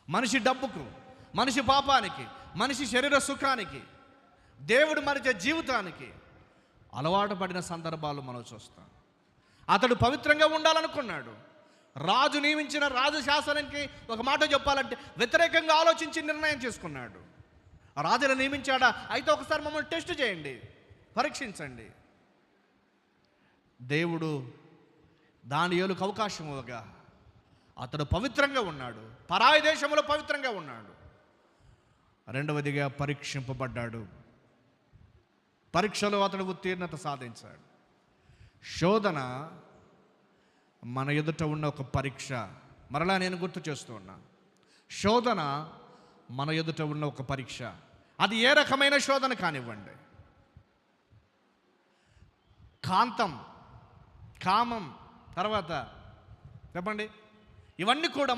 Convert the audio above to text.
మనిషి డబ్బుకు, మనిషి పాపానికి, మనిషి శరీర సుఖానికి, దేవుడు మరిచే జీవితానికి అలవాటు పడిన సందర్భాలు మనం చూస్తాం. అతడు పవిత్రంగా ఉండాలనుకున్నాడు. రాజు నియమించిన రాజు శాసనానికి ఒక మాట చెప్పాలంటే వ్యతిరేకంగా ఆలోచించి నిర్ణయం చేసుకున్నాడు. ఆ రాజును నియమించాడా? అయితే ఒకసారి మమ్మల్ని టెస్ట్ చేయండి, పరీక్షించండి. దేవుడు దానియేలుకు అవకాశం ఇవ్వగా అతడు పవిత్రంగా ఉన్నాడు, పరాయి దేశంలో పవిత్రంగా ఉన్నాడు. రెండవదిగా పరీక్షింపబడ్డాడు. పరీక్షలో అతడు ఉత్తీర్ణత సాధించాడు. శోధన మన ఎదుట ఉన్న ఒక పరీక్ష. మరలా నేను గుర్తు చేస్తూ ఉన్నా, శోధన మన ఎదుట ఉన్న ఒక పరీక్ష. అది ఏ రకమైన శోధన కానివ్వండి, కామం, తర్వాత చెప్పండి, ఇవన్నీ కూడా